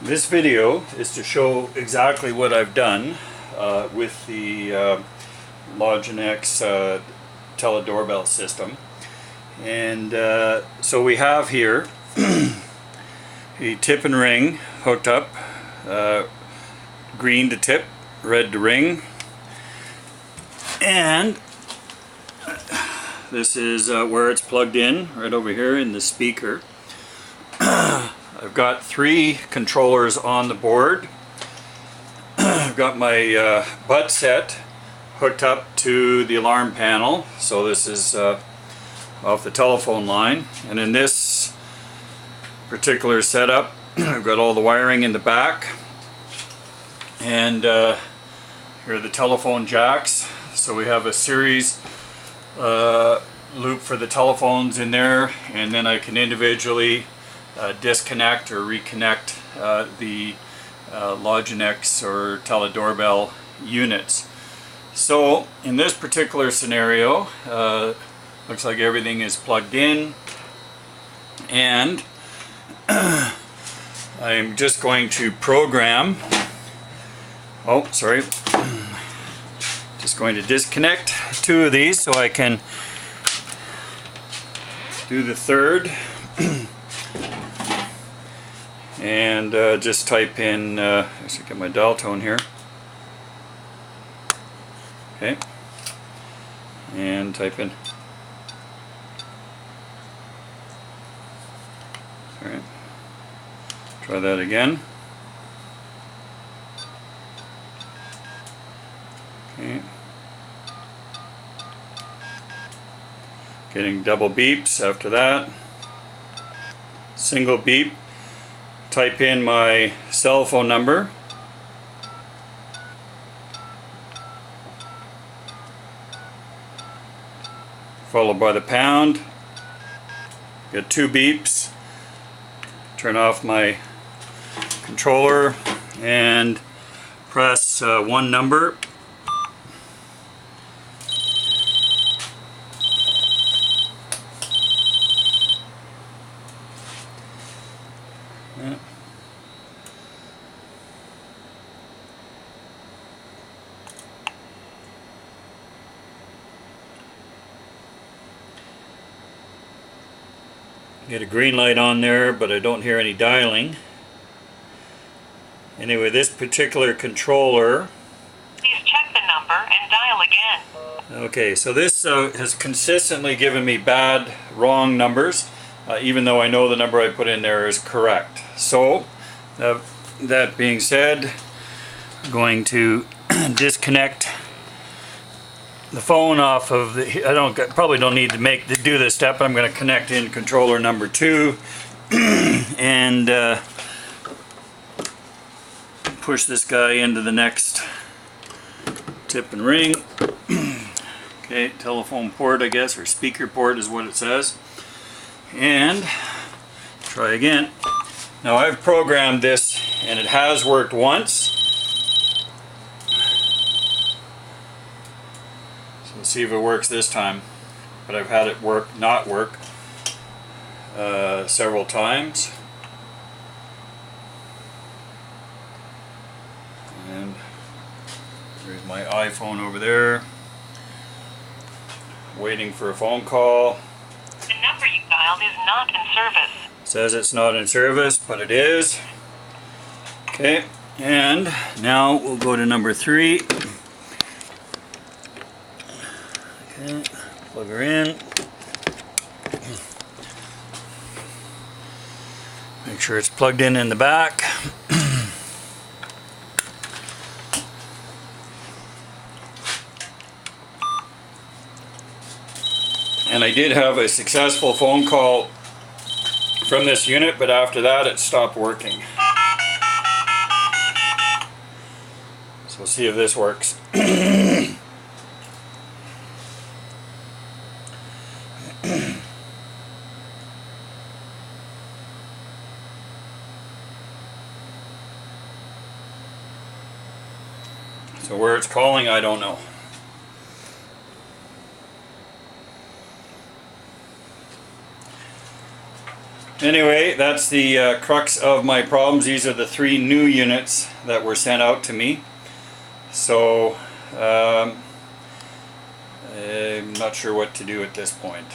This video is to show exactly what I've done with the Logix TeleDoorbell system. And so we have here a tip and ring hooked up, green to tip, red to ring, and this is where it's plugged in, right over here in the speaker. I've got 3 controllers on the board. I've got my butt set hooked up to the alarm panel, so this is off the telephone line. And in this particular setup, I've got all the wiring in the back, and here are the telephone jacks. So we have a series loop for the telephones in there, and then I can individually disconnect or reconnect the Logix or TeleDoorbell units. So in this particular scenario, looks like everything is plugged in, and I'm just going to program. Oh, sorry. Just going to disconnect 2 of these so I can do the third. And just type in, I should get my dial tone here. Okay. And type in. Alright. Try that again. Okay. Getting double beeps after that. Single beep. Type in my cell phone number. Followed by the pound. Get 2 beeps. Turn off my controller and press 1 number. Yeah. Get a green light on there, but I don't hear any dialing. Anyway, this particular controller. Please check the number and dial again. Okay, so this has consistently given me bad, wrong numbers, even though I know the number I put in there is correct. So, that being said, I'm going to disconnect the phone off of the. Probably don't need to do this step. I'm going to connect in controller number 2 and push this guy into the next tip and ring. Okay, telephone port, I guess, or speaker port is what it says. And try again. Now I've programmed this, and it has worked once. Let's see if it works this time. But I've had it not work several times. And there's my iPhone over there, waiting for a phone call. The number you dialed is not in service. It says it's not in service, but it is. Okay, and now we'll go to number 3. Okay, plug her in. Make sure it's plugged in the back. And I did have a successful phone call from this unit, but after that it stopped working. So we'll see if this works. So where it's calling, I don't know. Anyway, that's the crux of my problems. These are the 3 new units that were sent out to me. So I'm not sure what to do at this point.